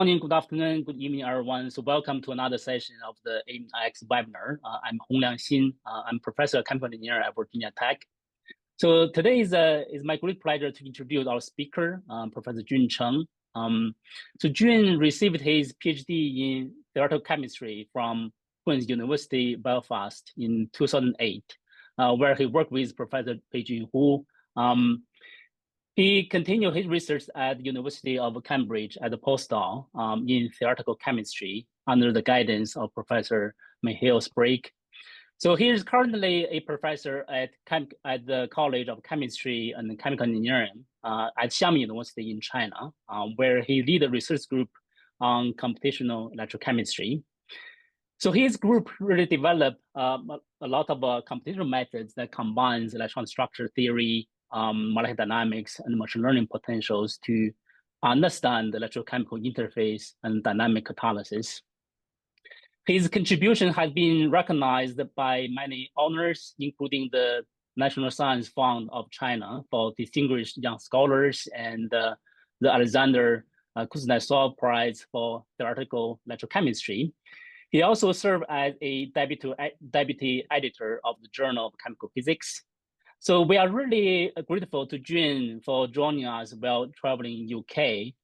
Morning, good afternoon, good evening, everyone. So welcome to another session of the AIMEDx webinar. I'm Hongliang Xin. I'm professor of chemical engineer at Virginia Tech. So today is my great pleasure to introduce our speaker, Professor Cheng. So Jun received his PhD in theoretical chemistry from Queen's University, Belfast in 2008, where he worked with Professor Beijing Hu. He continued his research at the University of Cambridge as a postdoc in theoretical chemistry under the guidance of Professor Mihail Sprague. So he is currently a professor at the College of Chemistry and Chemical Engineering at Xiamen University in China, where he leads a research group on computational electrochemistry. So his group really developed a lot of computational methods that combines electron structure theory, molecular dynamics, and machine learning potentials to understand the electrochemical interface and dynamic catalysis. His contribution has been recognized by many honors, including the National Science Fund of China for Distinguished Young Scholars and the Alexander Kuznetsov Prize for Theoretical Electrochemistry. He also served as a deputy editor of the Journal of Chemical Physics. So we are really grateful to Jun for joining us while traveling in UK.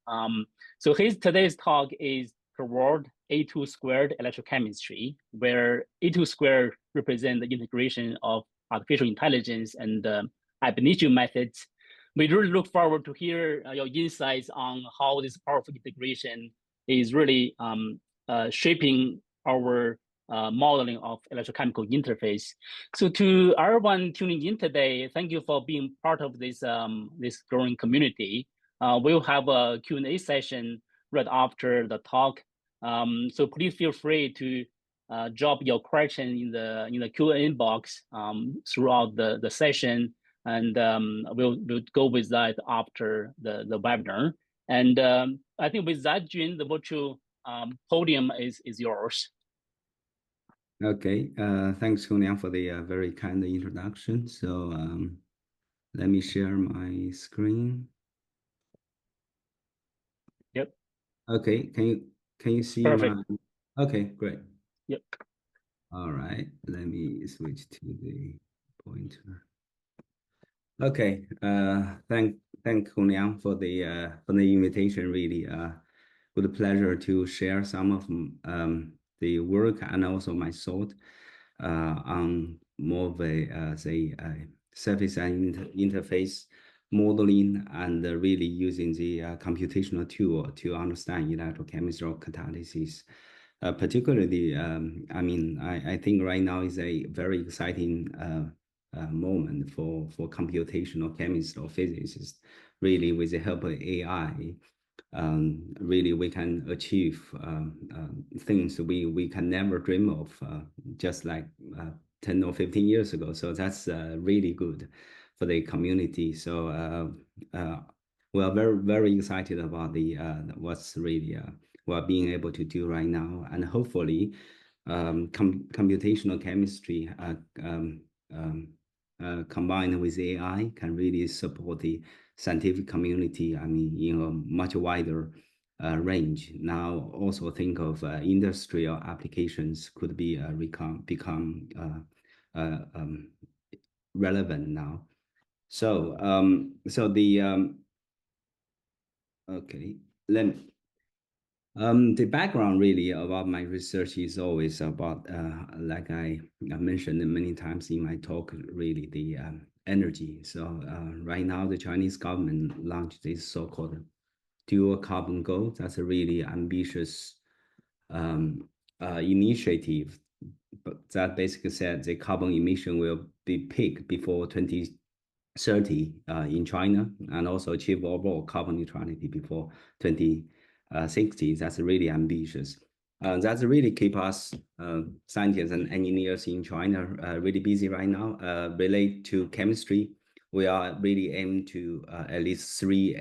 So today's talk is toward A²² Electrochemistry, where A²² represents the integration of artificial intelligence and ab initio methods. We really look forward to hear your insights on how this powerful integration is really shaping our modeling of electrochemical interface. So to everyone tuning in today, thank you for being part of this, this growing community. We'll have a Q&A session right after the talk. So please feel free to drop your question in the Q&A box throughout the session, and we'll go with that after the webinar. And I think with that, Jun, the virtual podium is yours. Okay, thanks, Hongliang, for the very kind introduction. So let me share my screen. Yep. Okay, can you see Perfect. my? Okay, great. Yep. All right, let me switch to the pointer. Okay, thank Hongliang for the invitation. Really, with a pleasure to share some of the work and also my thought on more of a say surface and interface modeling, and really using the computational tool to understand electrochemistry or catalysis. Particularly, I mean, I think right now is a very exciting moment for computational chemists or physicists. Really, with the help of AI, really we can achieve things we can never dream of, just like 10 or 15 years ago. So that's really good for the community. So we are very excited about the what's really we're being able to do right now, and hopefully computational chemistry combined with AI can really support the scientific community, I mean, in a much wider range. Now, also think of industrial applications could be become relevant now. So, okay, the background really about my research is always about, like I mentioned many times in my talk, really the energy. So right now, the Chinese government launched this so-called dual carbon goal. That's a really ambitious initiative, but that basically said the carbon emission will be peak before 2030 in China, and also achieve overall carbon neutrality before 2060. That's really ambitious. That's really keep us scientists and engineers in China really busy right now. Relate to chemistry, we are really aim to at least three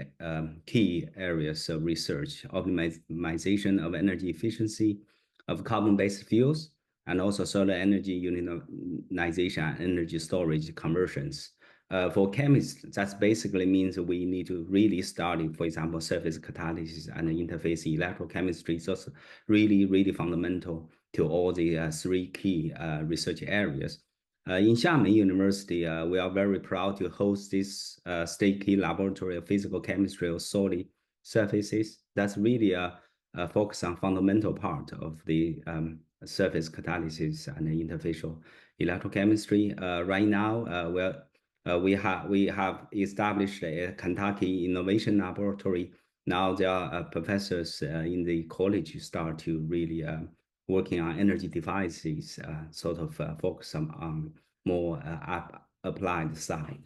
key areas of research: optimization of energy efficiency of carbon-based fuels, and also solar energy unitization and energy storage conversions. For chemists, that basically means we need to really study, for example, surface catalysis and interface electrochemistry. So it's really fundamental to all the three key research areas. In Xiamen University, we are very proud to host this state key laboratory of physical chemistry of solid surfaces. That's really a focus on fundamental part of the surface catalysis and interfacial electrochemistry. Right now, we have established a Kentucky Innovation Laboratory. Now there are professors in the college start to really working on energy devices, sort of focus on more applied side.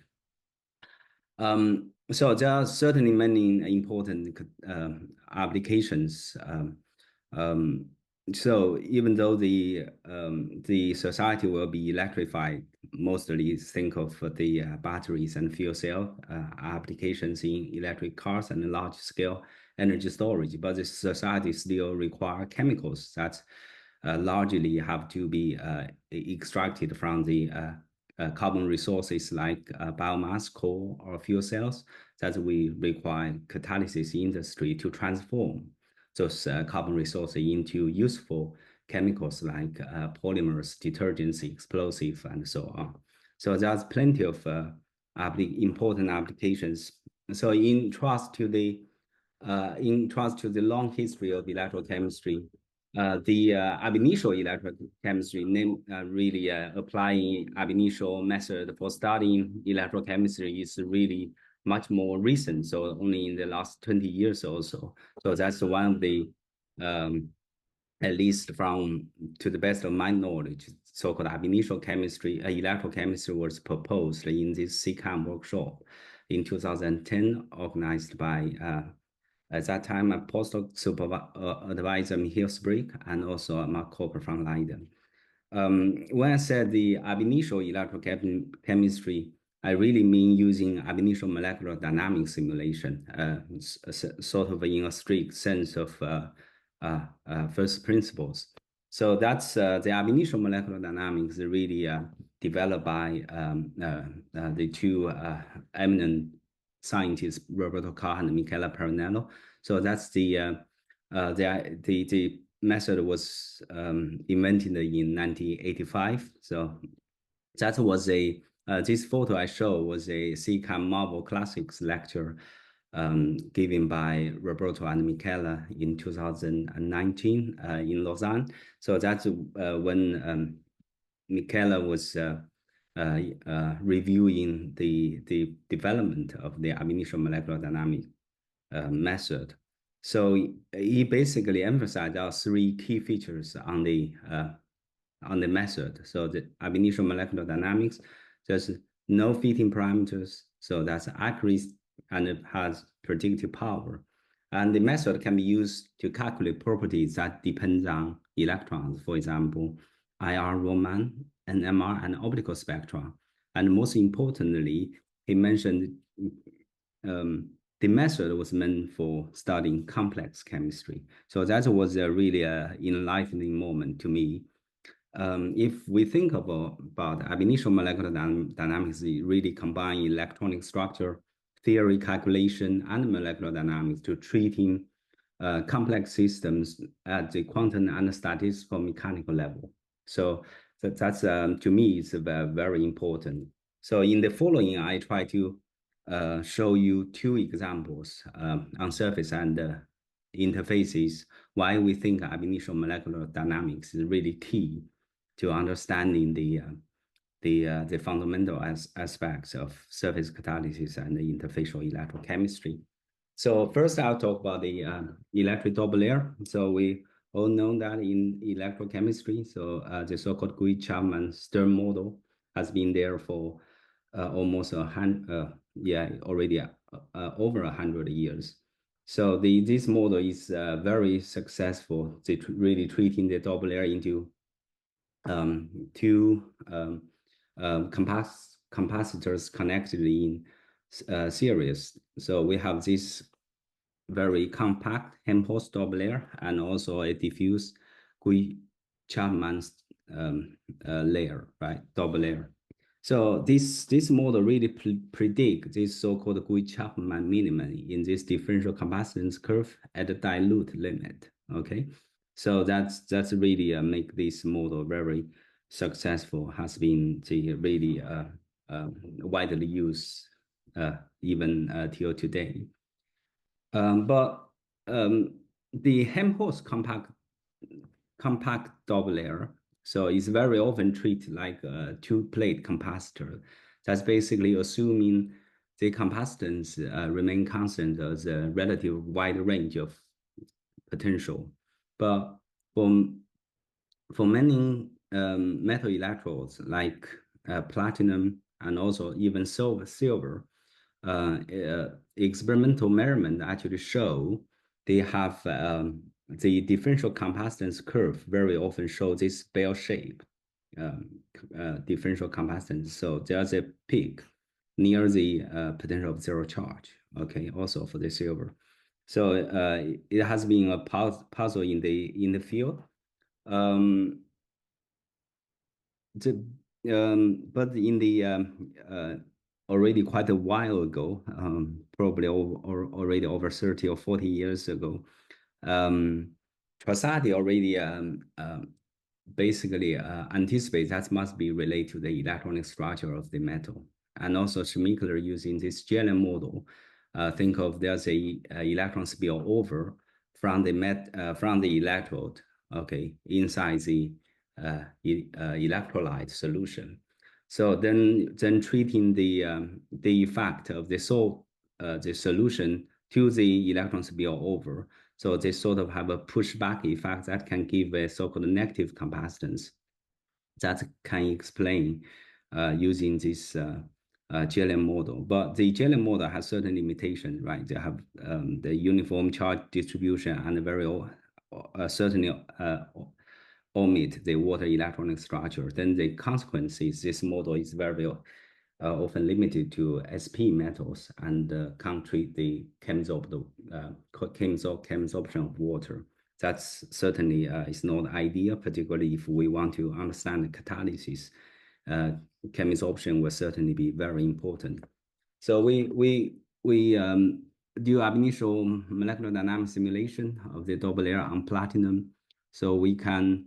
So there are certainly many important applications. So even though the society will be electrified, mostly think of the batteries and fuel cell applications in electric cars and large scale energy storage, but the society still require chemicals that largely have to be extracted from the carbon resources like biomass, coal, or fuel cells that we require catalysis industry to transform those carbon resources into useful chemicals like polymers, detergents, explosives, and so on. So there's plenty of important applications. So in trust to the long history of electrochemistry, the ab initio electrochemistry, really applying ab initio method for studying electrochemistry is really much more recent. So only in the last 20 years or so. So that's one of the, at least to the best of my knowledge, so-called ab initio chemistry, electrochemistry was proposed in this CCAM workshop in 2010, organized by at that time, a postdoc advisor in Hillsborough and also Mark Cooper from Leiden. When I said the ab initio electrochemistry, I really mean using ab initio molecular dynamic simulation, sort of in a strict sense of first principles. So that's the ab initio molecular dynamics really developed by the two eminent scientists, Roberto Carr and Michela Pernello. So that's the method was invented in 1985. So that was this photo I show was a CCAM Marvel Classics lecture given by Roberto and Michela in 2019 in Lausanne. So that's when Michela was reviewing the development of the ab initio molecular dynamic method. So he basically emphasized our three key features on the method. So the ab initio molecular dynamics, there's no fitting parameters, so that's accurate and it has predictive power. And the method can be used to calculate properties that depend on electrons, for example, IR Raman, NMR, and optical spectra. And most importantly, he mentioned the method was meant for studying complex chemistry. So that was a really enlightening moment to me. If we think about ab initio molecular dynamics, it really combine electronic structure, theory, calculation, and molecular dynamics to treating complex systems at the quantum and statistical mechanical level. So that's to me, it's very important. So in the following, I try to show you two examples on surface and interfaces, why we think ab initio molecular dynamics is really key to understanding the fundamental aspects of surface catalysis and the interfacial electrochemistry. So first, I'll talk about the electric double layer. So we all know that in electrochemistry, so the so-called Gui-Chapman-Stern model has been there for almost already over 100 years. So this model is very successful. They really treating the double layer into two capacitors connected in series. So we have this very compact Helmholtz double layer and also a diffuse Gui-Chapman layer, right? Double layer. So this model really predict this so-called Gui-Chapman minimum in this differential capacitance curve at the dilute limit. Okay, so that's really make this model very successful. Has been the really widely used even till today. But the Helmholtz compact Doppler, so it's very often treated like a two-plate capacitor. That's basically assuming the capacitance remain constant as a relative wide range of potential. But for many metal electrodes like platinum and also even silver, experimental measurement actually show they have the differential capacitance curve very often show this bell shape differential capacitance. So there's a peak near the potential of zero charge. Okay, also for the silver. So it has been a puzzle in the field. But in the already quite a while ago, probably already over 30 or 40 years ago, Trasadi already basically anticipates that must be related to the electronic structure of the metal. And also Schmickler using this GLM model, think of there's a electron spill over from the electrode, okay, inside the electrolyte solution. So then treating the effect of the solution to the electron spill over. So they sort of have a pushback effect that can give a so-called negative capacitance that can explain using this GLM model. But the GLM model has certain limitations, right? They have the uniform charge distribution and very certainly omit the water electronic structure. Then the consequence is this model is very often limited to SP metals and can't treat the chemisorption of water. That's certainly is not ideal, particularly if we want to understand catalysis. Chemisorption will certainly be very important. So we do ab initio molecular dynamic simulation of the Doppler on platinum, so we can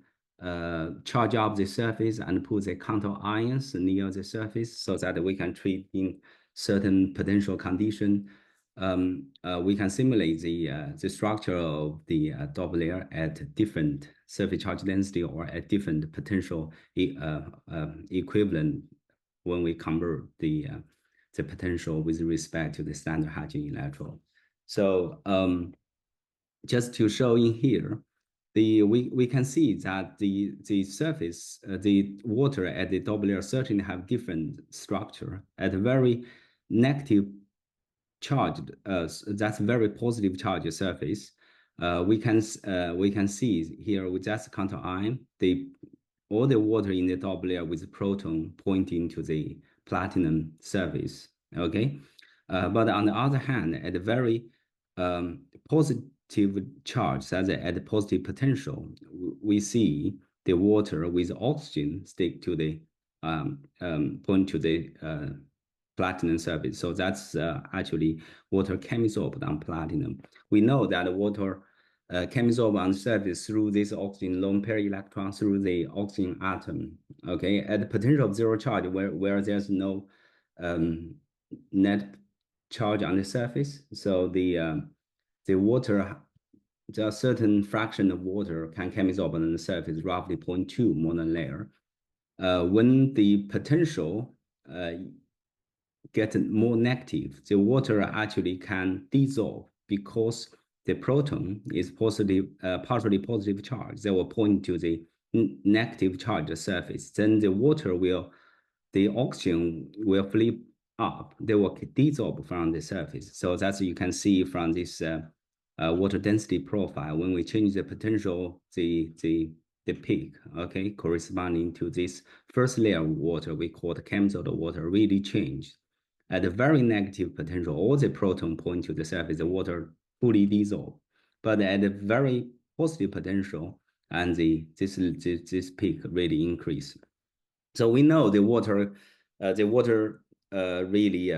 charge up the surface and put the counter ions near the surface so that we can treat in certain potential condition. We can simulate the structure of the Doppler at different surface charge density or at different potential equivalent when we convert the potential with respect to the standard Hatching electrode. So just to show in here, we can see that the surface, the water at the Doppler certainly have different structure. At a very negative charged, that's very positive charged surface. We can see here with just counter ion, all the water in the Doppler with proton pointing to the platinum surface. Okay, but on the other hand, at a very positive charge, that's at the positive potential, we see the water with oxygen stick to the point to the platinum surface. So that's actually water chemisorbed on platinum. We know that water chemisorb on the surface through this oxygen lone pair electron through the oxygen atom. Okay, at the potential of zero charge, where there's no net charge on the surface, so the water, there are certain fraction of water can chemisorb on the surface, roughly 0.2 molar layer. When the potential get more negative, the water actually can dissolve because the proton is positive, partially positive charge. They will point to the negative charge surface. Then the oxygen will flip up. They will dissolve from the surface. So that's you can see from this water density profile. When we change the potential, the peak, okay, corresponding to this first layer of water, we call the chemical water, really changed. At a very negative potential, all the proton point to the surface, the water fully dissolve. But at a very positive potential, and this peak really increase. So we know the water the water really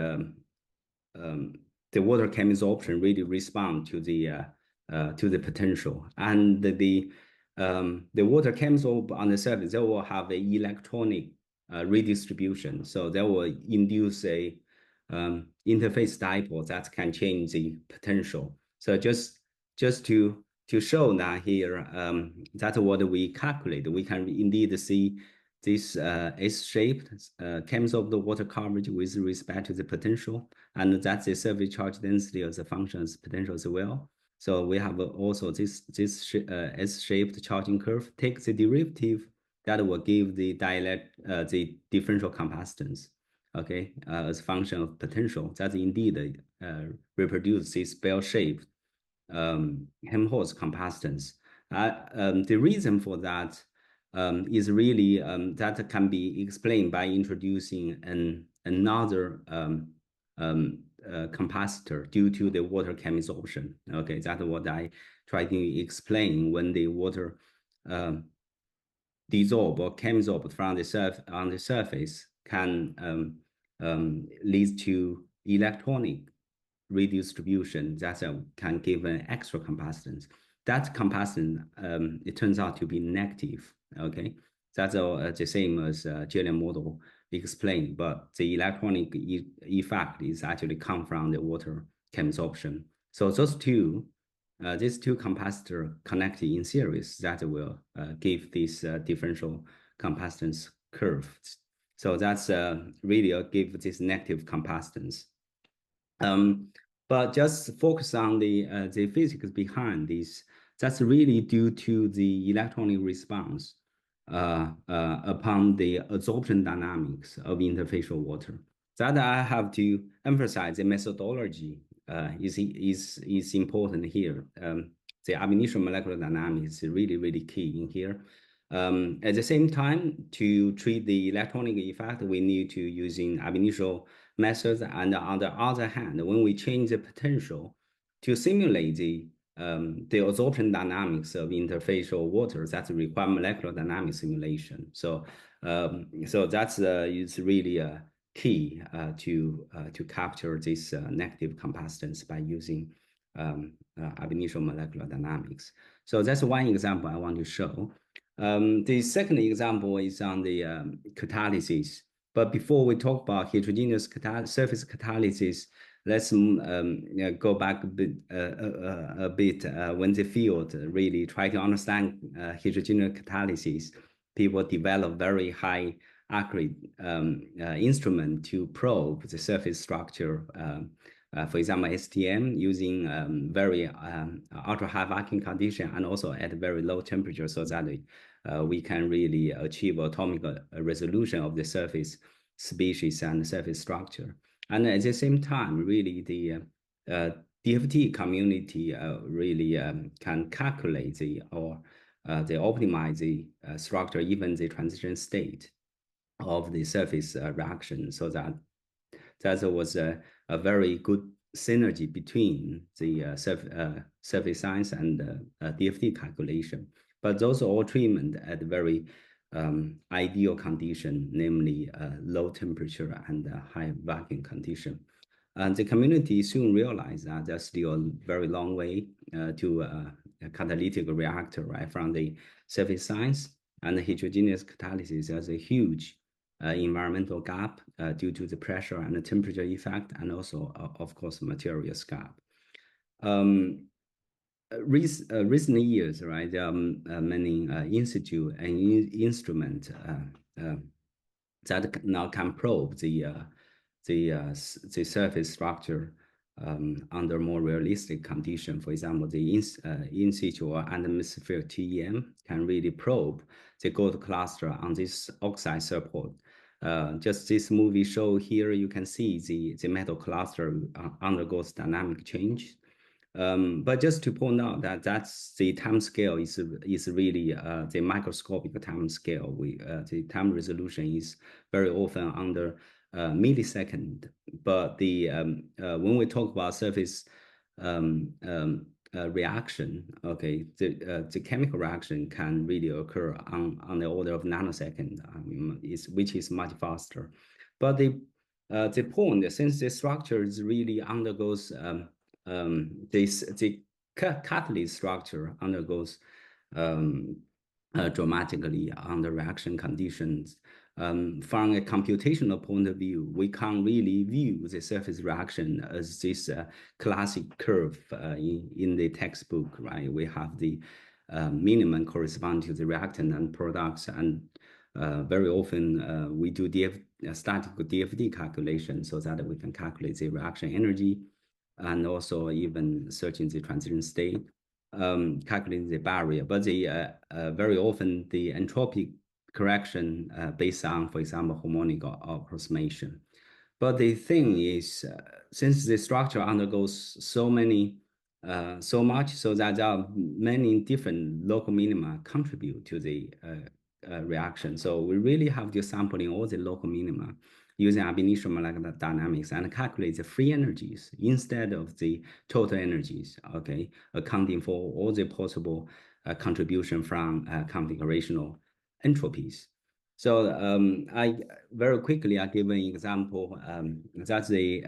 the water chemisorption really respond to the potential, and the water chemisorb on the surface, they will have an electronic redistribution, so they will induce a interface dipole that can change the potential. So just to show that here, that's what we calculate. We can indeed see this S-shaped chemisorb the water coverage with respect to the potential, and that's the surface charge density as a function of potential as well. So we have also this S-shaped charging curve. Take the derivative that will give the the differential capacitance, okay, as a function of potential. That indeed reproduce this bell-shaped Helmholtz capacitance. The reason for that is really that can be explained by introducing another capacitor due to the water chemisorption. Okay, that's what I try to explain. When the water dissolve or chemisorb from the surface can lead to electronic redistribution that can give an extra capacitance. That capacitance, it turns out to be negative, okay? That's the same as Gillian model explained, but the electronic effect is actually come from the water chemisorption. So these two capacitors connected in series that will give this differential capacitance curve. So that's really give this negative capacitance. But just focus on the physics behind this. That's really due to the electronic response upon the absorption dynamics of interfacial water. That I have to emphasize. The methodology is important here. The ab initio molecular dynamics is really key in here. At the same time, to treat the electronic effect, we need to using ab initio methods, and on the other hand, when we change the potential to simulate the absorption dynamics of interfacial water, that require molecular dynamic simulation. So that's is really a key to capture this negative capacitance by using ab initio molecular dynamics. So that's one example I want to show. The second example is on the catalysis. But before we talk about heterogeneous surface catalysis, let's go back a bit when the field really try to understand heterogeneous catalysis. People develop very high accurate instrument to probe the surface structure. For example, STM using very ultra high vacuum condition and also at very low temperature, so that we can really achieve atomic resolution of the surface species and surface structure. And at the same time, really the DFT community really can calculate the optimize the structure, even the transition state of the surface reaction, so that was a very good synergy between the surface science and DFT calculation. But those are all treatment at very ideal condition, namely low temperature and high vacuum condition. And the community soon realized that there's still a very long way to a catalytic reactor, right, from the surface science. And the heterogeneous catalysis has a huge environmental gap due to the pressure and the temperature effect, and also, of course, materials gap. Recent years, right, there are many institute and instrument that now can probe the surface structure under more realistic condition. For example, the in situ or atmospheric TEM can really probe the gold cluster on this oxide support. Just this movie show here, you can see the metal cluster undergoes dynamic change. But just to point out that that's the time scale is really the microscopic time scale. The time resolution is very often under millisecond. But when we talk about surface reaction, okay, the chemical reaction can really occur on the order of nanosecond, which is much faster. But the point, since the structure is really undergoes the catalyst structure undergoes dramatically under reaction conditions. From a computational point of view, we can't really view the surface reaction as this classic curve in the textbook, right? We have the minimum corresponding to the reactant and products, and very often we do static DFD calculation so that we can calculate the reaction energy and also even searching the transition state, calculating the barrier. But very often the entropy correction based on, for example, harmonic approximation. But the thing is, since the structure undergoes so much, so that there are many different local minima contribute to the reaction. So we really have to sampling all the local minima using ab initio molecular dynamics and calculate the free energies instead of the total energies, okay, accounting for all the possible contribution from configurational entropies. So I very quickly I give an example. That's the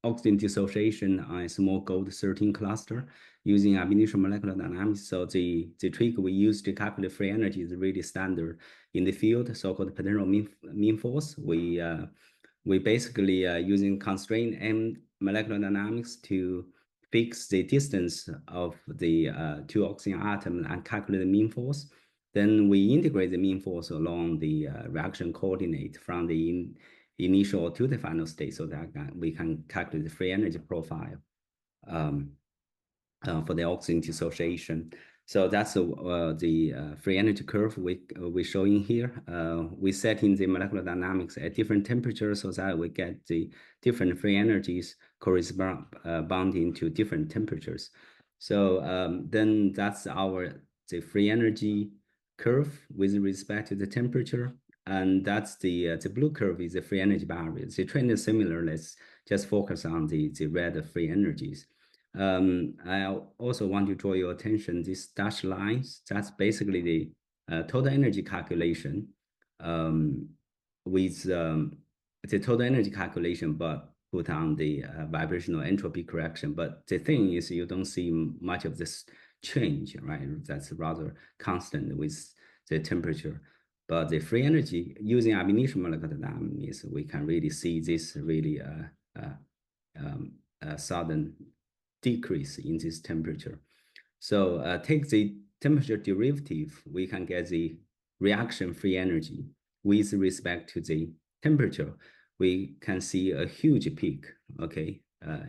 oxygen dissociation on a small gold-13 cluster using ab initio molecular dynamics. So the trick we use to calculate free energy is really standard in the field, so-called potential mean force. We basically using constraint and molecular dynamics to fix the distance of the two oxygen atoms and calculate the mean force. Then we integrate the mean force along the reaction coordinate from the initial to the final state so that we can calculate the free energy profile for the oxygen dissociation. So that's the free energy curve we showing here. We set in the molecular dynamics at different temperatures so that we get the different free energies corresponding to different temperatures. So then that's the free energy curve with respect to the temperature. And that's the blue curve is the free energy barrier. The trend is similar. Let's just focus on the red free energies. I also want to draw your attention, these dashed lines, that's basically the total energy calculation with the total energy calculation, but put on the vibrational entropy correction. But the thing is, you don't see much of this change, right? That's rather constant with the temperature. But the free energy using ab initio molecular dynamics, we can really see this really sudden decrease in this temperature. So take the temperature derivative, we can get the reaction free energy with respect to the temperature. We can see a huge peak, okay,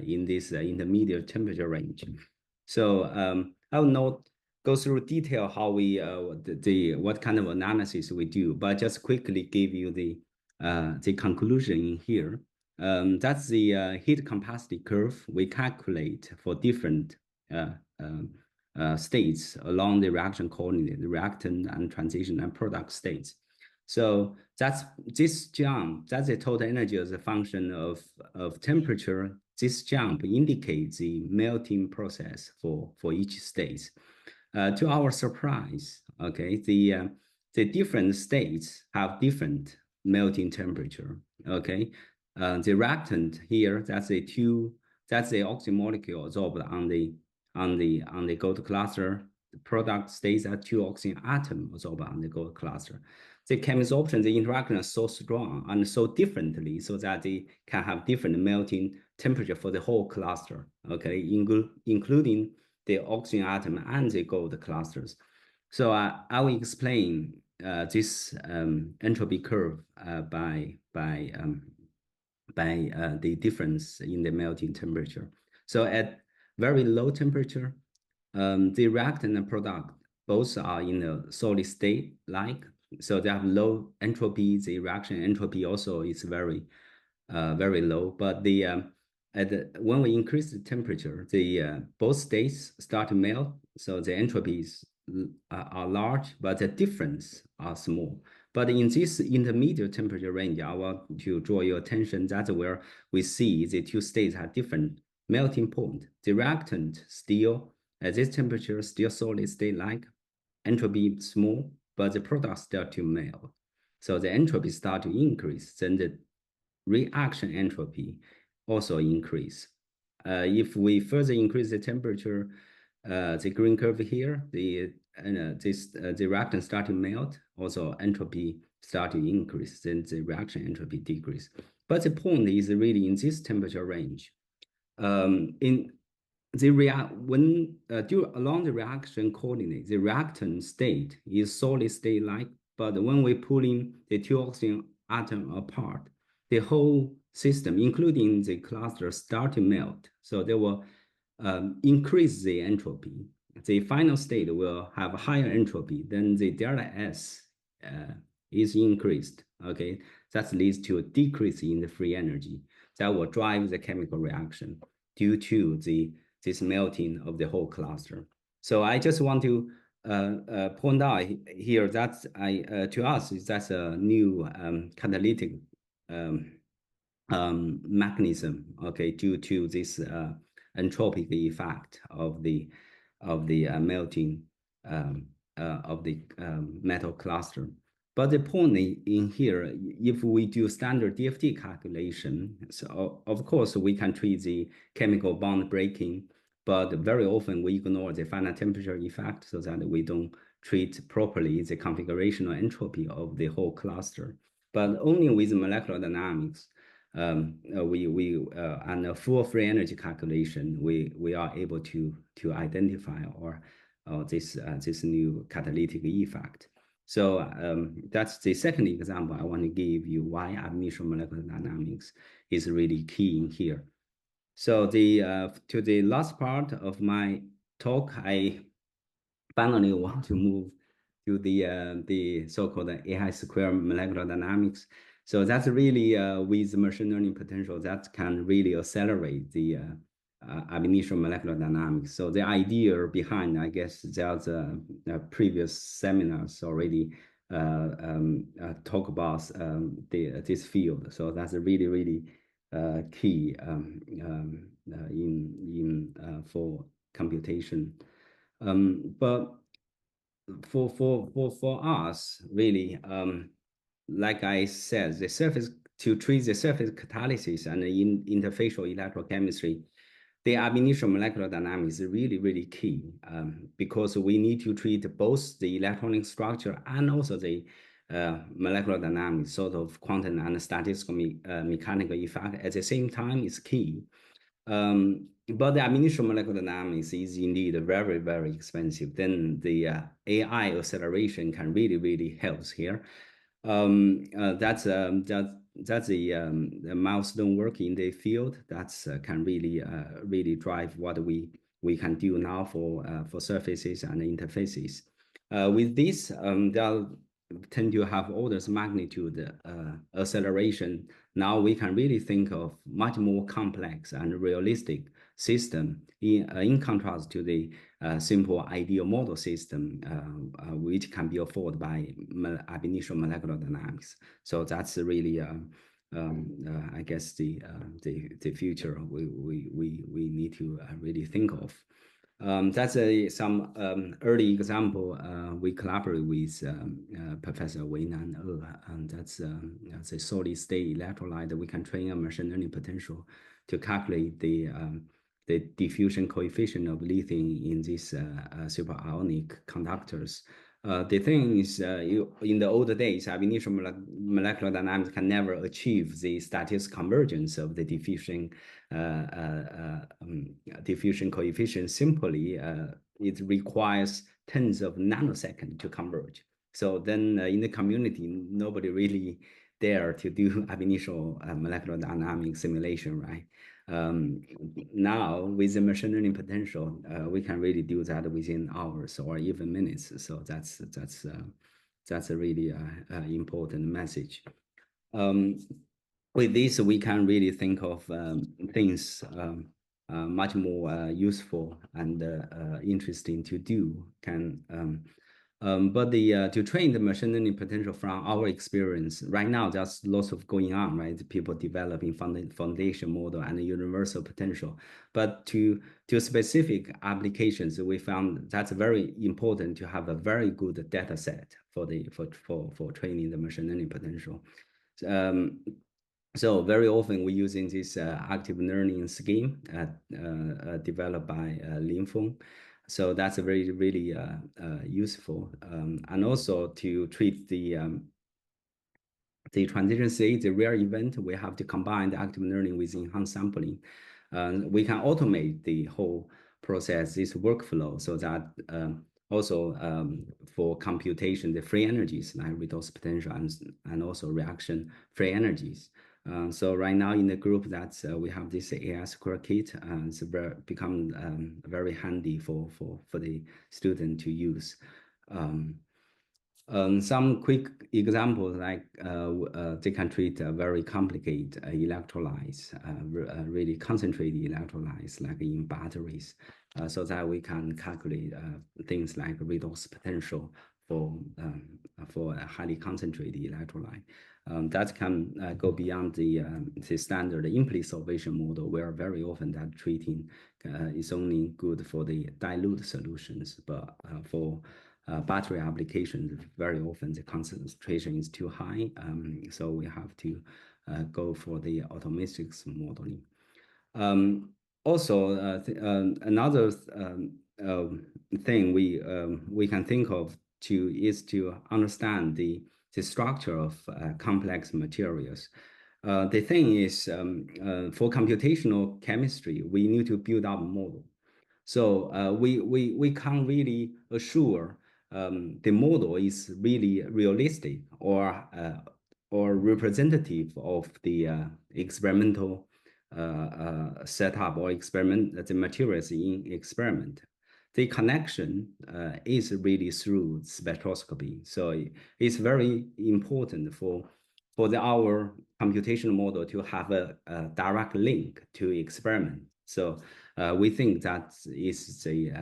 in this intermediate temperature range. So I will not go through detail how we what kind of analysis we do, but just quickly give you the conclusion in here. That's the heat capacity curve we calculate for different states along the reaction coordinate, the reactant and transition and product states. So that's this jump, that's the total energy as a function of temperature. This jump indicates the melting process for each state. To our surprise, okay, the different states have different melting temperature, okay. The reactant here, that's the oxygen molecule absorbed on the gold cluster. The product stays at two oxygen atoms absorbed on the gold cluster. The chemosorption, the interaction is so strong and so differently, so that they can have different melting temperature for the whole cluster, okay, including the oxygen atom and the gold clusters. So I will explain this entropy curve by the difference in the melting temperature. So at very low temperature, the reactant and product both are in a solid state, so they have low entropy. The reaction entropy also is very low. But when we increase the temperature, both states start to melt, so the entropies are large, but the difference are small. But in this intermediate temperature range, I want to draw your attention. That's where we see the two states have different melting point. The reactant still at this temperature still solid state like, entropy small, but the product still to melt. So the entropy start to increase, then the reaction entropy also increase. If we further increase the temperature, the green curve here, the reactant start to melt, also entropy start to increase, then the reaction entropy decrease. But the point is really in this temperature range. In the along the reaction coordinate, the reactant state is solid state like, but when we pulling the two oxygen atom apart, the whole system, including the cluster, start to melt. So they will increase the entropy. The final state will have higher entropy, then the delta S is increased. Okay, that leads to a decrease in the free energy. That will drive the chemical reaction due to this melting of the whole cluster. So I just want to point out here that to us that's a new catalytic mechanism, okay, due to this entropic effect of the melting of the metal cluster. But the point in here, if we do standard DFT calculation, so of course we can treat the chemical bond breaking, but very often we ignore the final temperature effect so that we don't treat properly the configurational entropy of the whole cluster. But only with molecular dynamics, and a full free energy calculation, we are able to identify this new catalytic effect. So that's the second example I want to give you why ab initio molecular dynamics is really key in here. So to the last part of my talk, I finally want to move to the so-called AI² molecular dynamics. So that's really with machine learning potential that can really accelerate the ab initio molecular dynamics. So the idea behind, I guess, there's previous seminars already talk about this field. So that's really, really key for computation. But for us, really, like I said, to treat the surface catalysis and interfacial electrochemistry, the ab initio molecular dynamics is really, really key because we need to treat both the electronic structure and also the molecular dynamics, sort of quantum and statistical mechanical effect at the same time is key. But the ab initio molecular dynamics is indeed very, very expensive. Then the AI acceleration can really, really help here. That's the milestone work in the field that's can really drive what we can do now for surfaces and interfaces. With this, they'll tend to have orders of magnitude acceleration. Now we can really think of much more complex and realistic system in contrast to the simple ideal model system, which can be afforded by ab initio molecular dynamics. So that's really, I guess, the future we need to really think of. That's some early example. We collaborate with Professor Weinan, and that's a solid state electrolyte. We can train a machine learning potential to calculate the diffusion coefficient of lithium in these superionic conductors. The thing is, in the older days, ab initio molecular dynamics can never achieve the statistical convergence of the diffusion coefficient simply. It requires tens of nanoseconds to converge. So then in the community, nobody really dare to do ab initio molecular dynamic simulation, right? Now with the machine learning potential, we can really do that within hours or even minutes. So that's a really important message. With this, we can really think of things much more useful and interesting to do. But to train the machine learning potential from our experience, right now there's lots of going on, right? People developing foundation model and universal potential. But to specific applications, we found that's very important to have a very good data set for training the machine learning potential. So very often we're using this active learning scheme developed by Linfeng. So that's a very, really useful. And also to treat the transition state, the rare event, we have to combine the active learning with enhanced sampling. We can automate the whole process, this workflow, so that also for computation, the free energies like redox potential and also reaction free energies. So right now in the group that we have this AI² kit, it's become very handy for the student to use. Some quick examples like they can treat very complicated electrolytes, really concentrated electrolytes like in batteries, so that we can calculate things like redox potential for a highly concentrated electrolyte. That can go beyond the standard implicit solvation model, where very often that treating is only good for the dilute solutions, but for battery applications, very often the concentration is too high, so we have to go for the automatic modeling. Also, another thing we can think of is to understand the structure of complex materials. The thing is, for computational chemistry, we need to build up a model. So we can't really assure the model is really realistic or representative of the experimental setup or the materials in experiment. The connection is really through spectroscopy. So it's very important for our computational model to have a direct link to experiment. So we think that is the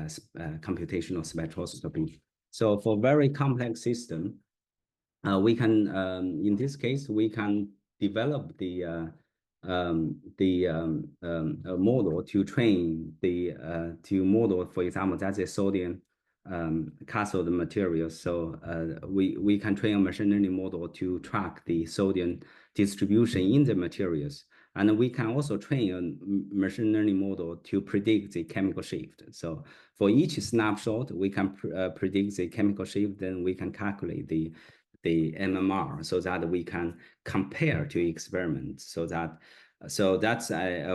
computational spectroscopy. So for very complex system, we can, in this case, we can develop the model to train to model, for example, that's a sodium cathode material. So we can train a machine learning model to track the sodium distribution in the materials. And we can also train a machine learning model to predict the chemical shift. So for each snapshot, we can predict the chemical shift, then we can calculate the MMR so that we can compare to experiments. So that's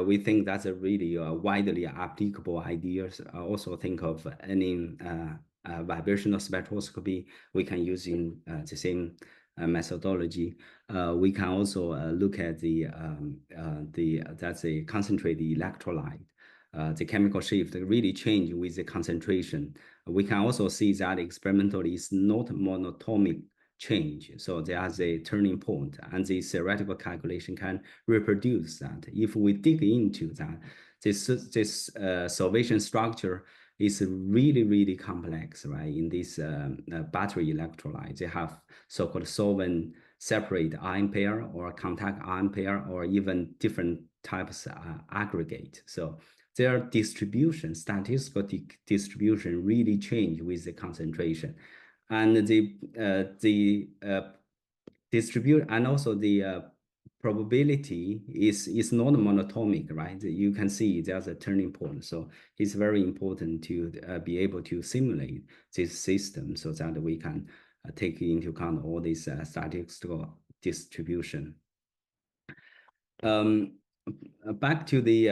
we think that's a really widely applicable idea. I also think of any vibrational spectroscopy we can use in the same methodology. We can also look at that's a concentrated electrolyte. The chemical shift really change with the concentration. We can also see that experimentally is not monatomic change. So there's a turning point, and the theoretical calculation can reproduce that. If we dig into that, this solvation structure is really, really complex, right? In this battery electrolyte, they have so-called solvent separate ion pair or contact ion pair, or even different types aggregate. So their distribution, statistical distribution, really change with the concentration, and the distribute, and also the probability is not monatomic, right? You can see there's a turning point. So it's very important to be able to simulate this system so that we can take into account all this statistical distribution. Back to the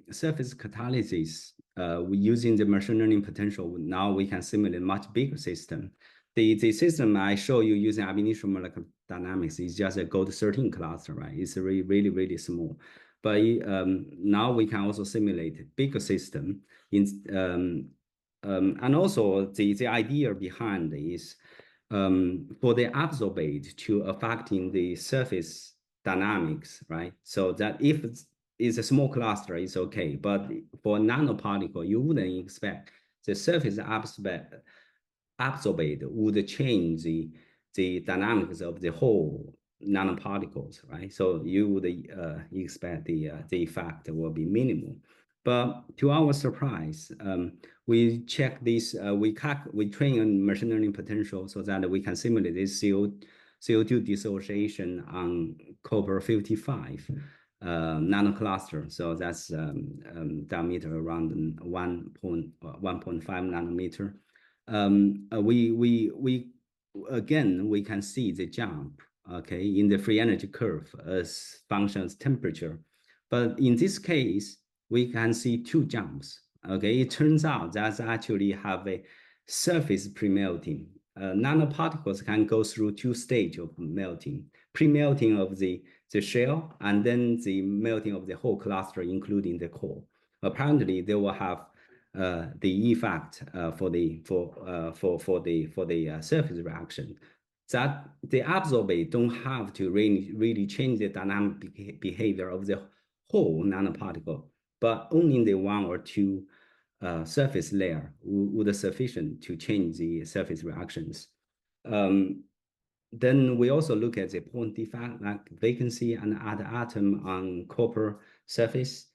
surface catalysis, we're using the machine learning potential. Now we can simulate much bigger system. The system I show you using ab initio molecular dynamics is just a gold 13 cluster, right? It's really, really, really small. But now we can also simulate bigger system. And also the idea behind is for the absorbate to affecting the surface dynamics, right? So that if it's a small cluster, it's okay. But for nanoparticle, you wouldn't expect the surface absorbate absorbed would change the dynamics of the whole nanoparticles, right? So you would expect the effect will be minimal. But to our surprise, we check this, we train a machine learning potential so that we can simulate this CO2 dissociation on copper 55 nanocluster. So that's diameter around 1.5 nanometer. We again, we can see the jump, okay, in the free energy curve as functions temperature. But in this case, we can see two jumps, okay? It turns out that actually have a surface pre-melting. Nanoparticles can go through two stages of melting, pre-melting of the shell and then the melting of the whole cluster, including the core. Apparently, they will have the effect for the surface reaction, that the absorbate don't have to really change the dynamic behavior of the whole nanoparticle, but only the one or two surface layer would sufficient to change the surface reactions. Then we also look at the point defect, like vacancy and other atom on copper surface.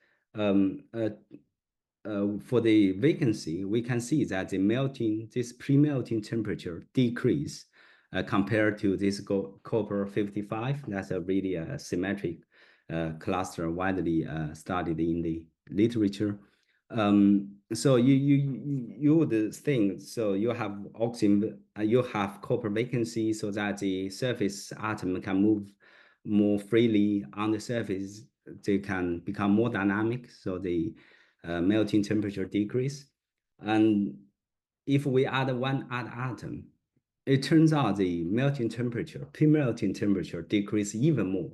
For the vacancy, we can see that this pre-melting temperature decrease compared to this copper 55. That's a really symmetric cluster widely studied in the literature. So you would think, so you have oxygen, you have copper vacancy so that the surface atom can move more freely on the surface. They can become more dynamic, so the melting temperature decrease. And if we add one atom, it turns out the melting temperature, pre-melting temperature decrease even more.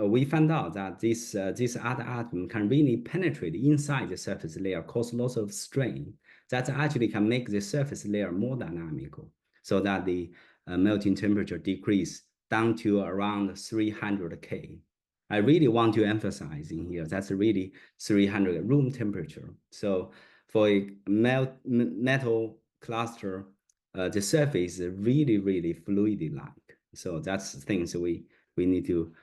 We found out that this other atom can really penetrate inside the surface layer, cause lots of strain. That actually can make the surface layer more dynamical, so that the melting temperature decrease down to around 300 K. I really want to emphasize in here, that's really 300 room temperature. So for a metal cluster, the surface is really, really fluid-like. So that's things we need to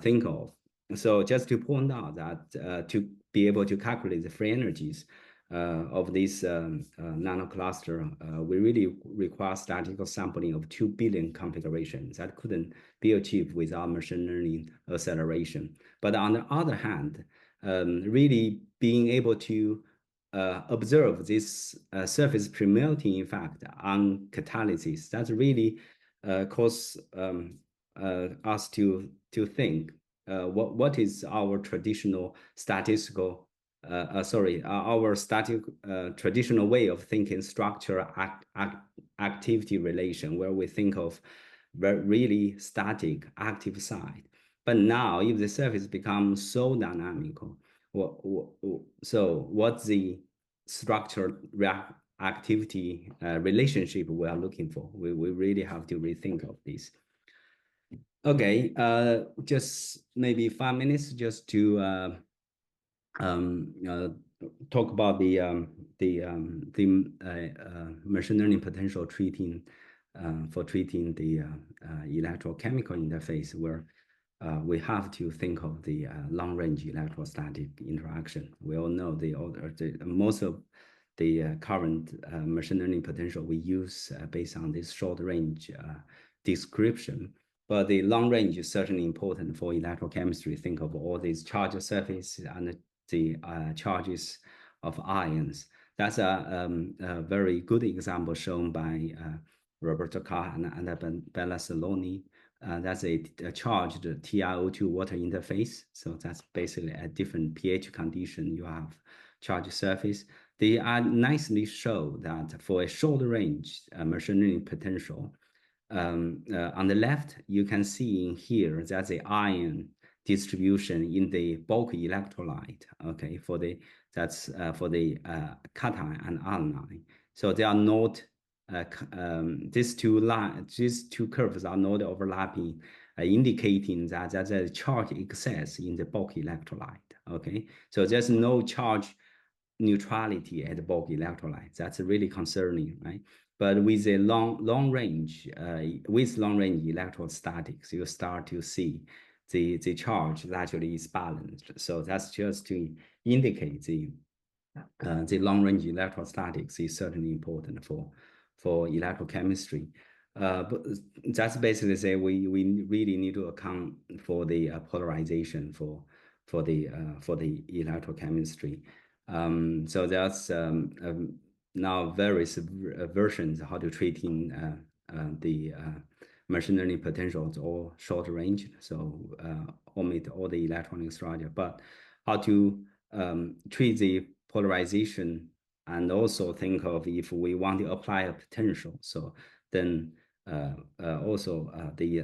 think of. So just to point out that to be able to calculate the free energies of this nanocluster, we really require statistical sampling of 2 billion configurations. That couldn't be achieved without machine learning acceleration. But on the other hand, really being able to observe this surface pre-melting effect on catalysis, that's really cause us to think what is our traditional statistical our traditional way of thinking structure activity relation, where we think of really static active side. But now, if the surface becomes so dynamical, so what's the structure activity relationship we are looking for? We really have to rethink of this. Okay, just maybe 5 minutes just to talk about the machine learning potential treating for treating the electrochemical interface, where we have to think of the long-range electrostatic interaction. We all know most of the current machine learning potential we use based on this short-range description. But the long range is certainly important for electrochemistry. Think of all these charge surfaces and the charges of ions. That's a very good example shown by Roberto Carr and Bella Saloni. That's a charged TiO2 water interface. So that's basically a different pH condition. You have charged surface. They nicely show that for a short range machine learning potential, on the left, you can see in here that the ion distribution in the bulk electrolyte, okay, for the cation and anion. So they are not these two curves are not overlapping, indicating that there's a charge excess in the bulk electrolyte. Okay, so there's no charge neutrality at bulk electrolyte. That's really concerning, right? But with a long range, with long range electrostatics, you start to see the charge actually is balanced. So that's just to indicate the long range electrostatics is certainly important for electrochemistry. But that's basically say we really need to account for the polarization for the electrochemistry. So there's now various versions how to treating the machine learning potentials or short range, so omit all the electronic structure, but how to treat the polarization and also think of if we want to apply a potential. So then also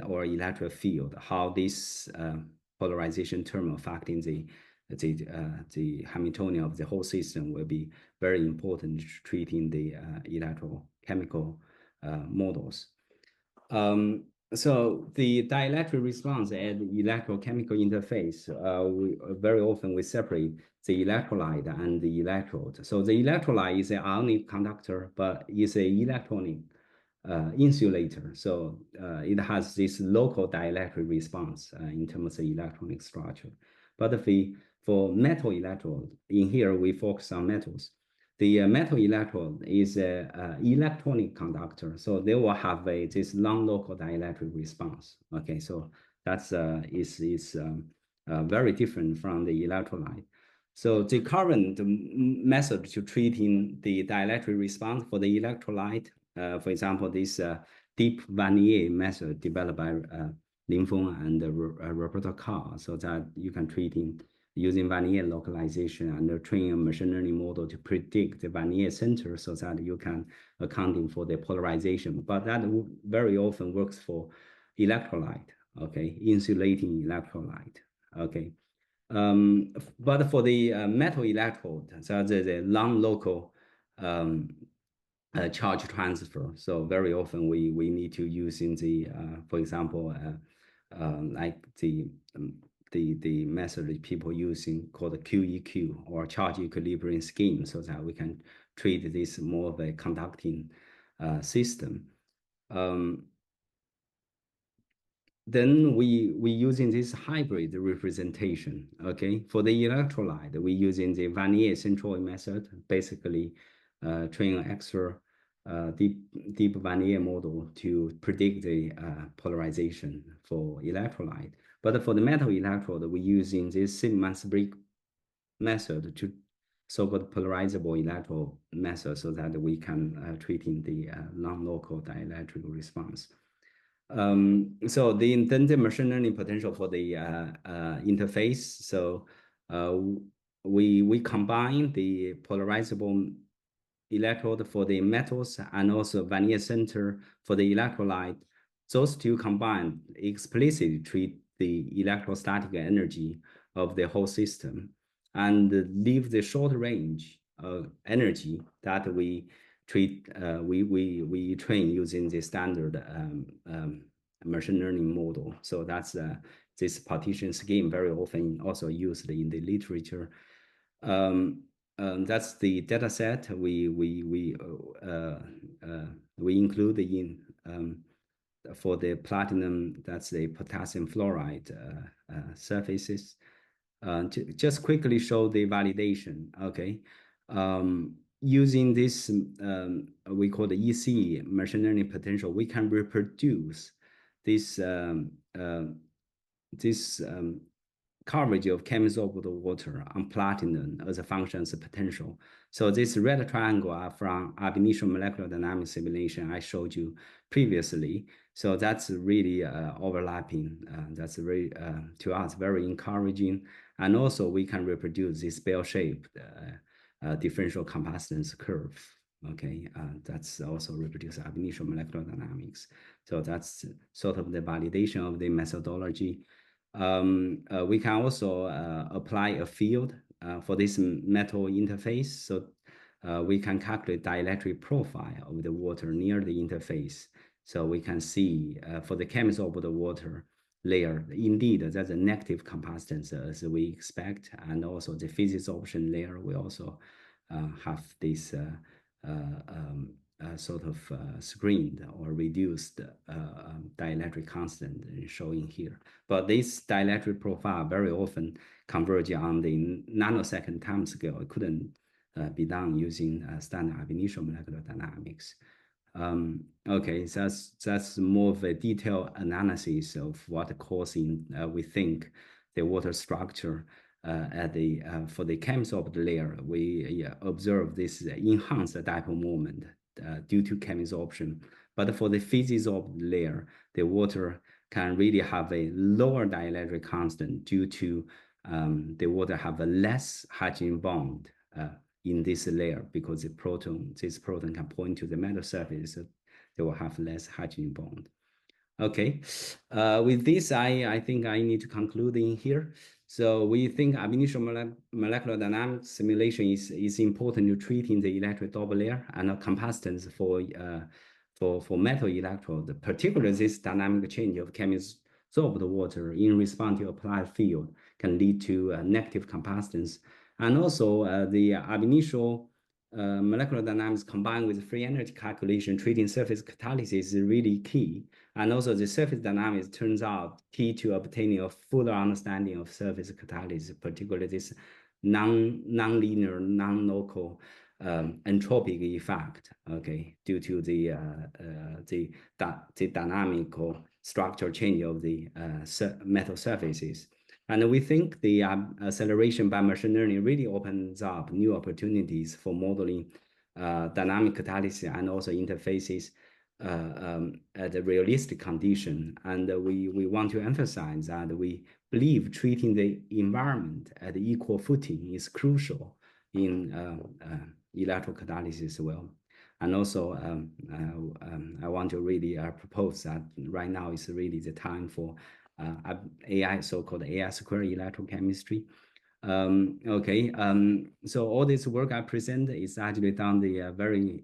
our electric field, how this polarization term affecting the Hamiltonian of the whole system will be very important treating the electrochemical models. So the dielectric response at electrochemical interface, very often we separate the electrolyte and the electrode. So the electrolyte is an ionic conductor, but is an electronic insulator. So it has this local dielectric response in terms of electronic structure. But for metal electrode, in here we focus on metals. The metal electrode is an electronic conductor, so they will have this non-local dielectric response. Okay, so that's very different from the electrolyte. So the current method to treating the dielectric response for the electrolyte, for example, this deep Vanier method developed by Lin Feng and Roberto Carr, so that you can treat in using Vanier localization and train a machine learning model to predict the Vanier center so that you can accounting for the polarization. But that very often works for electrolyte, okay, insulating electrolyte, okay. But for the metal electrode, so the non-local charge transfer. So very often we need to use in the, for example, like the method that people using called the QEQ or charge equilibrium scheme, so that we can treat this more of a conducting system. Then we using this hybrid representation, okay? For the electrolyte, we using the Vanier centroid method, basically train an extra deep Vanier model to predict the polarization for electrolyte. But for the metal electrode, we using this Simmons-Briggs method to so-called polarizable electrode method, so that we can treating the non-local dielectric response. So then the machine learning potential for the interface. So we combine the polarizable electrode for the metals and also Vanier center for the electrolyte. Those two combined explicitly treat the electrostatic energy of the whole system and leave the short range energy that we treat, we train using the standard machine learning model. So that's this partition scheme very often also used in the literature. That's the data set we include in for the platinum. That's the potassium fluoride surfaces. To just quickly show the validation, okay? Using this, we call the EC machine learning potential, we can reproduce this coverage of chemisorptive water on platinum as a function of potential. So this red triangle are from ab initio molecular dynamics simulation I showed you previously. So that's really overlapping. That's very, to us, very encouraging. And also we can reproduce this bell-shaped differential capacitance curve. Okay, that's also reproduce ab initio molecular dynamics. So that's sort of the validation of the methodology. We can also apply a field for this metal interface. So we can calculate dielectric profile of the water near the interface. So we can see for the chemisorptive water layer, indeed, that's a negative capacitance as we expect. And also the physics option layer, we also have this sort of screened or reduced dielectric constant showing here. But this dielectric profile very often converge on the nanosecond time scale. It couldn't be done using standard ab initio molecular dynamics. Okay, so that's more of a detailed analysis of what causing we think the water structure at the for the chemisorption layer. We observe this enhanced dipole moment due to chemisorption, but for the physisorption layer, the water can really have a lower dielectric constant due to the water have a less hydrogen bond in this layer because this proton can point to the metal surface, so they will have less hydrogen bond. Okay, with this, I think I need to conclude in here. So we think ab initio molecular dynamics simulation is important to treating the electric double layer and capacitance for metal electrode, particularly this dynamic change of chemisorption water in response to applied field can lead to negative capacitance. And also the ab initio molecular dynamics combined with free energy calculation treating surface catalysis is really key. And also the surface dynamics turns out key to obtaining a fuller understanding of surface catalysis, particularly this non-linear, non-local entropic effect, okay, due to the dynamical structural change of the metal surfaces. And we think the acceleration by machine learning really opens up new opportunities for modeling dynamic catalysis and also interfaces at a realistic condition. And we want to emphasize that we believe treating the environment at equal footing is crucial in electrocatalysis as well. And also, I want to really propose that right now is really the time for AI, so-called AI² Electrochemistry. Okay, so all this work I present is actually done the very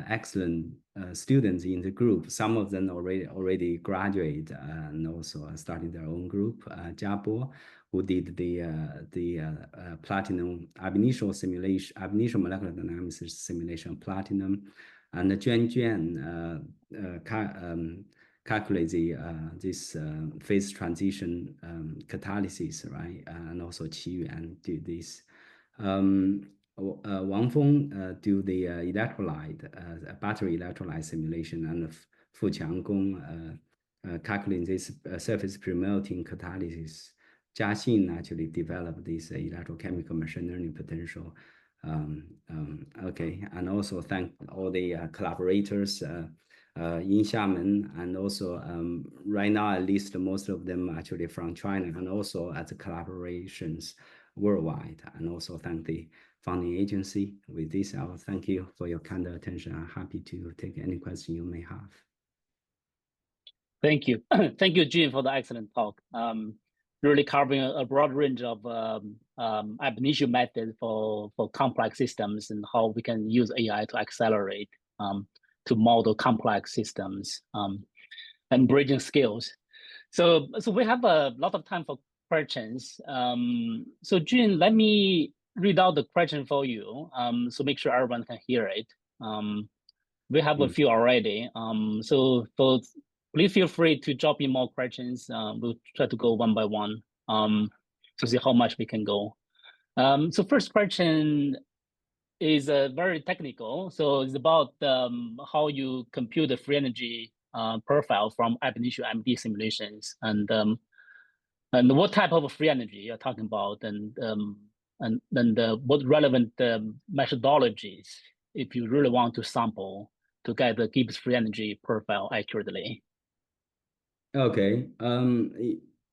excellent students in the group. Some of them already graduate and also starting their own group. Jiabo, who did the platinum ab initio simulation, ab initio molecular dynamics simulation of platinum, and Juan calculate this phase transition catalysis, right? And also Qiyuan do this. Wang Feng do the electrolyte, battery electrolyte simulation, and Fu Qianggong calculating this surface pre-melting catalysis. Jia Xin actually developed this electrochemical machine learning potential. Okay, and also thank all the collaborators in Xiamen, and also right now at least most of them actually from China, and also at the collaborations worldwide, and also thank the funding agency. With this, I will thank you for your kind attention. I'm happy to take any question you may have. Thank you. Thank you, Jim, for the excellent talk. Really covering a broad range of ab initio methods for complex systems and how we can use AI to accelerate to model complex systems and bridging skills. So we have a lot of time for questions. So Jun, let me read out the question for you. So make sure everyone can hear it. We have a few already. So please feel free to drop in more questions. We'll try to go one by one to see how much we can go. So first question is very technical. So it's about how you compute the free energy profile from ab initio MD simulations, and what type of free energy you're talking about, and what relevant methodologies if you really want to sample to get the Gibbs free energy profile accurately. Okay.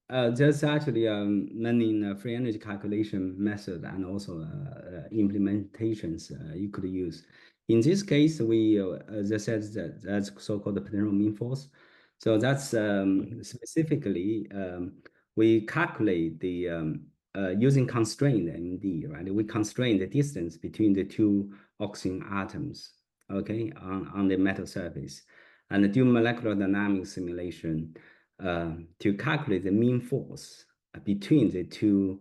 There's actually many free energy calculation method and also implementations you could use. In this case, we, as I said, that's so-called the potential mean force. So that's specifically, we calculate the, using constraint MD, right? We constrain the distance between the two oxygen atoms, okay, on the metal surface. And do molecular dynamics simulation to calculate the mean force between the two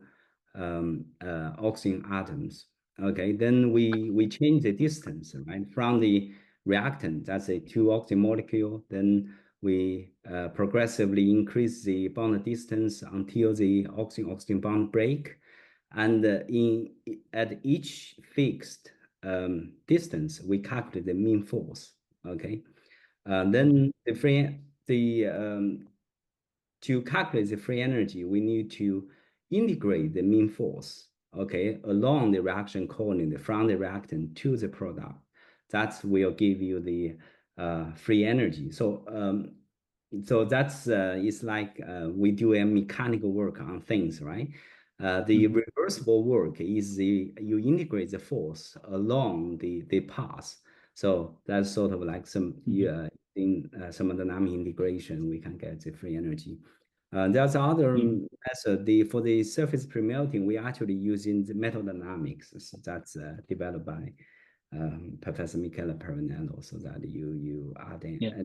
oxygen atoms. Okay, then we change the distance, right, from the reactant, that's a 2-oxygen molecule. Then we progressively increase the bond distance until the oxygen-oxygen bond break. And at each fixed distance, we calculate the mean force. Okay, then to calculate the free energy, we need to integrate the mean force, okay, along the reaction coordinate from the reactant to the product. That will give you the free energy. So that's it's like we do a mechanical work on things, right? The reversible work is you integrate the force along the path. So that's sort of like some in thermodynamic integration, we can get the free energy. There's other method. For the surface pre-melting, we actually using the metal dynamics. So that's developed by Professor Michele Parinello, so that you add a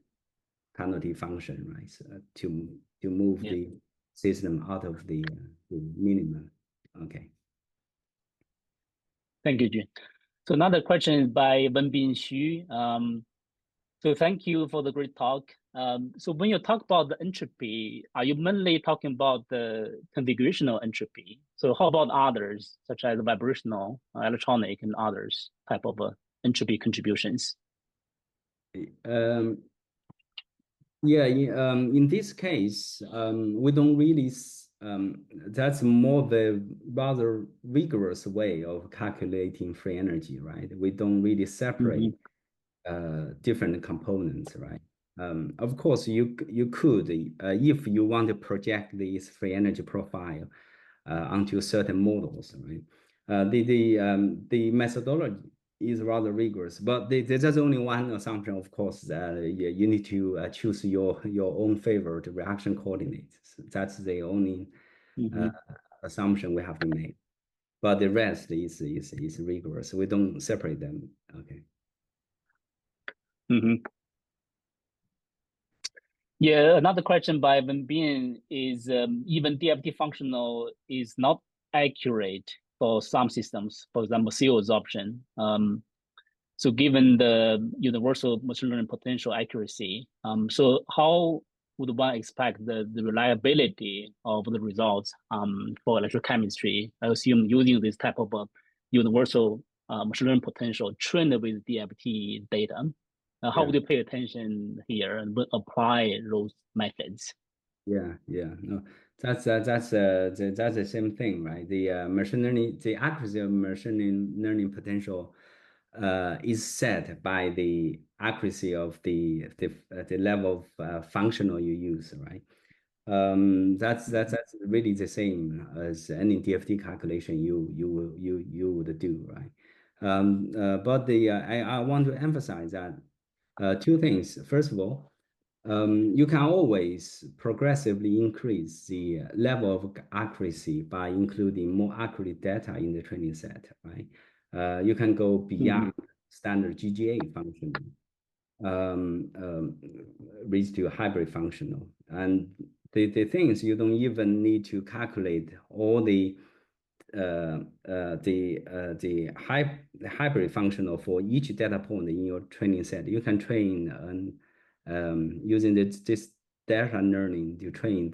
penalty function, right, so, to move the system out of the minimum. Okay. Thank you, Jun. So another question is by Wenbin Xu. So thank you for the great talk. So when you talk about the entropy, are you mainly talking about the configurational entropy? So how about others, such as vibrational, electronic, and others type of entropy contributions? Yeah, in this case, we don't really, that's more of a rather rigorous way of calculating free energy, right? We don't really separate different components, right? Of course, you could, if you want to project this free energy profile onto certain models, right? The methodology is rather rigorous, but there's only one assumption, of course, that you need to choose your own favorite reaction coordinates. That's the only assumption we have to make. But the rest is rigorous. We don't separate them. Okay. Yeah, another question by Wenbin is even DFT functional is not accurate for some systems, for example, CO absorption. So given the universal machine learning potential accuracy, so how would one expect the reliability of the results for electrochemistry? I assume using this type of universal machine learning potential trained with DFT data. How would you pay attention here and apply those methods? No, that's the same thing, right? The machine learning, the accuracy of machine learning potential is set by the accuracy of the level of functional you use, right? That's really the same as any DFT calculation you would do, right? But I want to emphasize that two things. First of all, you can always progressively increase the level of accuracy by including more accurate data in the training set, right? You can go beyond standard GGA functioning, reach to hybrid functional. And the things you don't even need to calculate all the hybrid functional for each data point in your training set. You can train using this data learning to train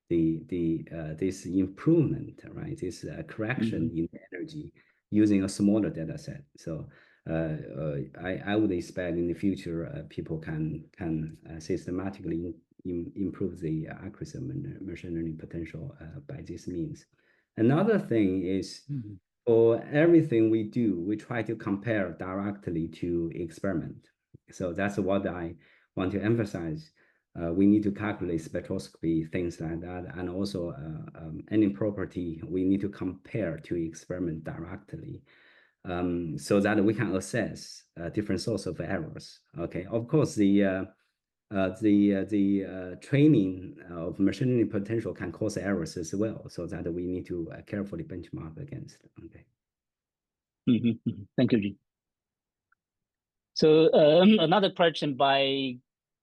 this improvement, right? This correction in energy using a smaller data set. So I would expect in the future people can systematically improve the accuracy of machine learning potential by this means. Another thing is for everything we do, we try to compare directly to experiment. So that's what I want to emphasize. We need to calculate spectroscopy, things like that, and also any property we need to compare to experiment directly, so that we can assess different source of errors. Okay, of course the training of machine learning potential can cause errors as well, so that we need to carefully benchmark against. Okay. Thank you, Jun. So another question by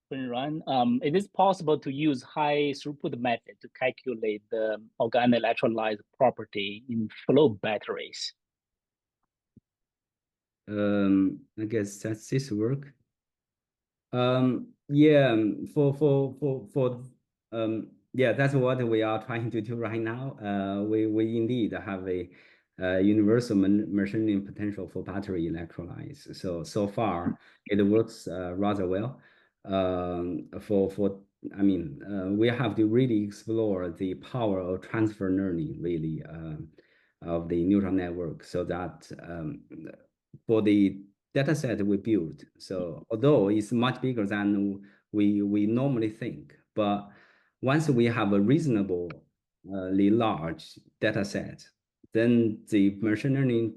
Run. Is it possible to use high throughput method to calculate the organic electrolyte property in flow batteries? I guess that's this work. Yeah, yeah, that's what we are trying to do right now. We indeed have a universal machine learning potential for battery electrolytes. So far it works rather well. I mean, we have to really explore the power of transfer learning, really, of the neural network, so that for the data set we built. So although it's much bigger than we normally think, but once we have a reasonably large data set, then the machine learning,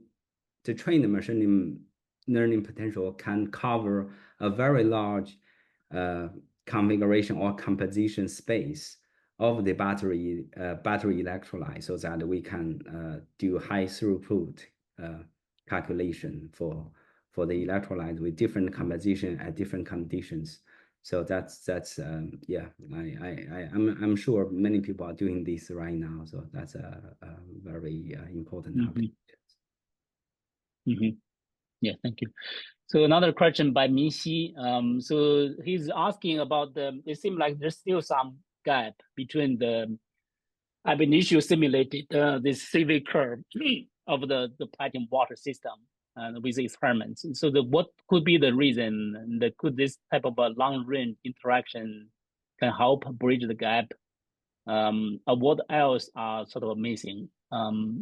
to train the machine learning potential can cover a very large configuration or composition space of the battery electrolyte, so that we can do high throughput calculation for the electrolyte with different composition at different conditions. So that's yeah, I'm sure many people are doing this right now. So that's a very important application. Yeah, thank you. So another question by Minxi. So he's asking about it seems like there's still some gap between the ab initio simulated this CV curve of the platinum water system with the experiments. So what could be the reason? That could this type of a long range interaction can help bridge the gap? What else are sort of missing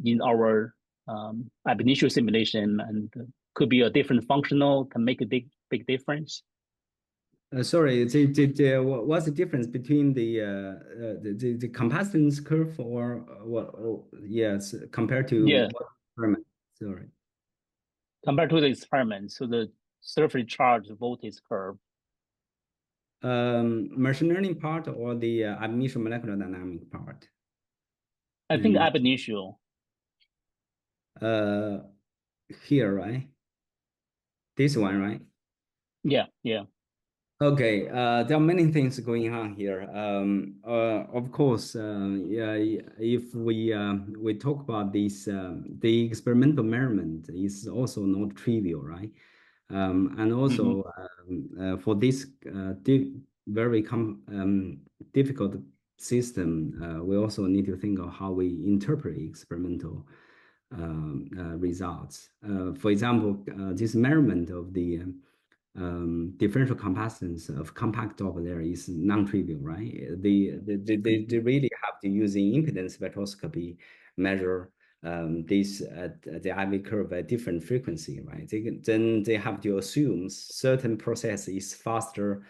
in our ab initio simulation, and could be a different functional can make a big difference? Sorry, what's the difference between the capacitance curve or what? Oh, yes, compared to what experiment? Sorry. Compared to the experiment, so the surface charge voltage curve. Machine learning part or the ab initio molecular dynamic part? I think ab initio. Here, right? This one, right? Yeah. Okay, there are many things going on here. Of course, yeah, if we talk about this, the experimental measurement is also not trivial, right? And also for this very difficult system, we also need to think of how we interpret experimental results. For example, this measurement of the differential capacitance of compact Doppler is non-trivial, right? They really have to use impedance spectroscopy measure this at the IV curve at different frequency, right? Then they have to assume certain process is faster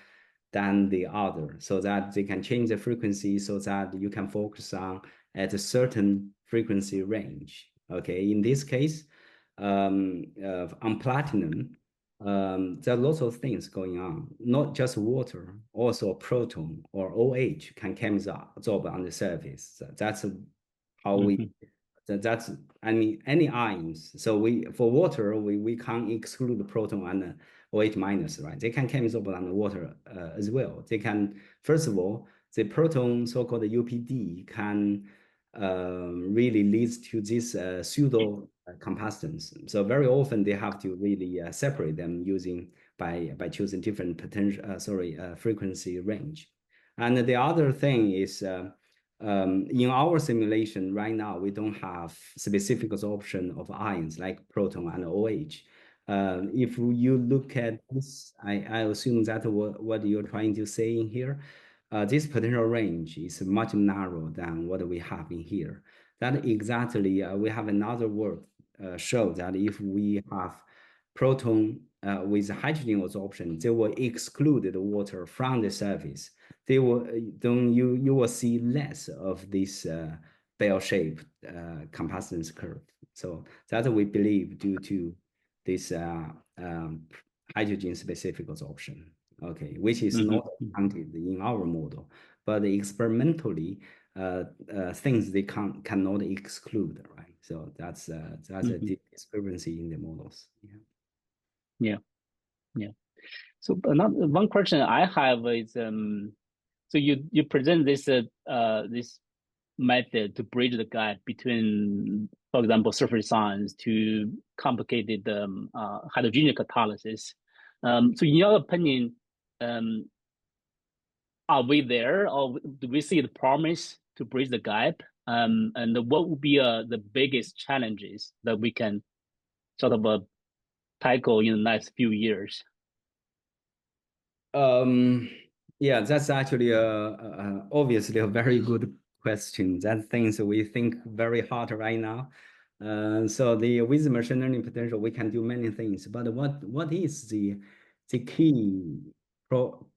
than the other, so that they can change the frequency so that you can focus on at a certain frequency range. Okay, in this case, on platinum, there are lots of things going on, not just water, also proton or OH can absorb on the surface. That's how we, that's, I mean, any ions. So for water, we can't exclude the proton and OH minus, right? They can absorb on the water as well. They can, first of all, the proton, so-called UPD, can really leads to this pseudo capacitance. So very often they have to really separate them using by choosing different potential frequency range. And the other thing is in our simulation right now, we don't have specific absorption of ions like proton and OH. If you look at this, I assume that what you're trying to say in here, this potential range is much narrower than what we have in here. That exactly, we have another work show that if we have proton with hydrogen absorption, they will exclude the water from the surface. They will, then you will see less of this bell-shaped capacitance curve. So that we believe due to this hydrogen-specific absorption. Okay, which is not counted in our model, but experimentally, things they cannot exclude, right? So that's a discrepancy in the models. Yeah. So another one question I have is, so you present this method to bridge the gap between, for example, surface science to complicated heterogeneous catalysis. So in your opinion, are we there, or do we see the promise to bridge the gap? And what would be the biggest challenges that we can sort of tackle in the next few years? Yeah, that's actually obviously a very good question. That's things we think very hard right now. So with machine learning potential, we can do many things. But what is the key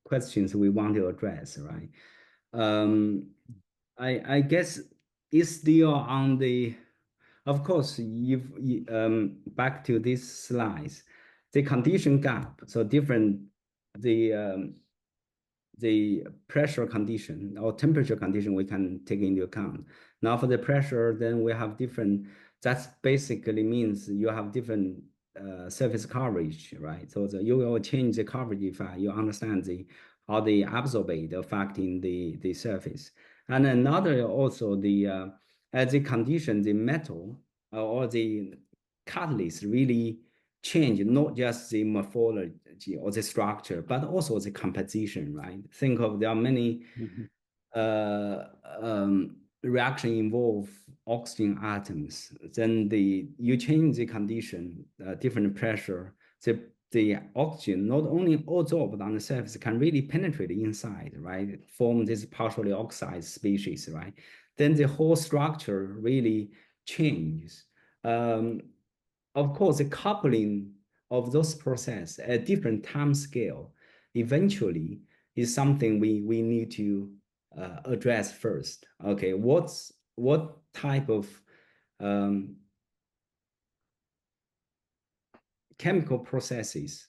questions we want to address, right? I guess it's still on the. Of course, if back to these slides, the condition gap. So different the the pressure condition or temperature condition we can take into account. Now for the pressure, then we have different, that basically means you have different surface coverage, right? So you will change the coverage effect, you understand how they absorbate affecting the surface. And another also as the condition, the metal or the catalyst really change not just the morphology or the structure, but also the composition, right? Think of there are many reaction involve oxygen atoms. Then you change the condition, different pressure, the oxygen not only absorbed on the surface can really penetrate inside, right? Form this partially oxide species, right? Then the whole structure really changes. Of course, the coupling of those processes at different time scale eventually is something we need to address first. Okay, what type of chemical processes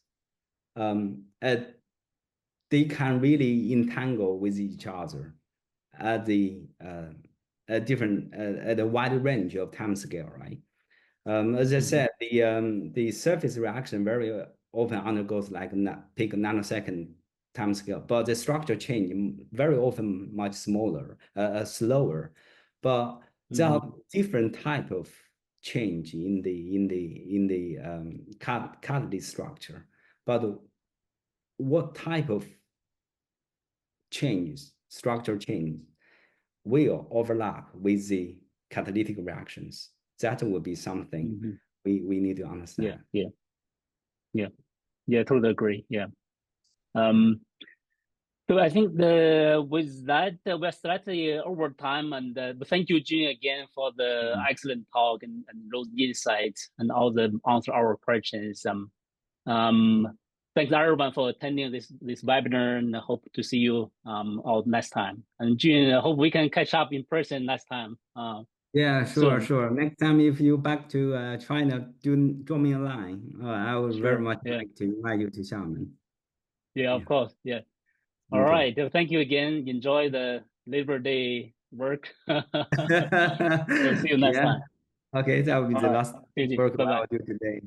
they can really entangle with each other at at a wide range of time scale, right? As I said, the surface reaction very often undergoes like take a nanosecond time scale, but the structure change very often much smaller, slower. But there are different type of change in the catalyst structure. But what type of changes, structure change, will overlap with the catalytic reactions? That will be something we need to understand. Yeah, totally agree. Yeah. So I think with that we're slightly over time, and but thank you, Jun, again for the excellent talk and those insights and all the answer our questions. Thanks everyone for attending this webinar, and I hope to see you all next time. And Jun, I hope we can catch up in person next time. Yeah, sure, soon. sure. Next time, if you back to China, drop me a line. I would very much like to invite you to Xiamen. Yeah, of course. Yeah. All right. Thank you again. Enjoy the Labor Day work. We'll see you next time. Okay, that will be the last work I will do today.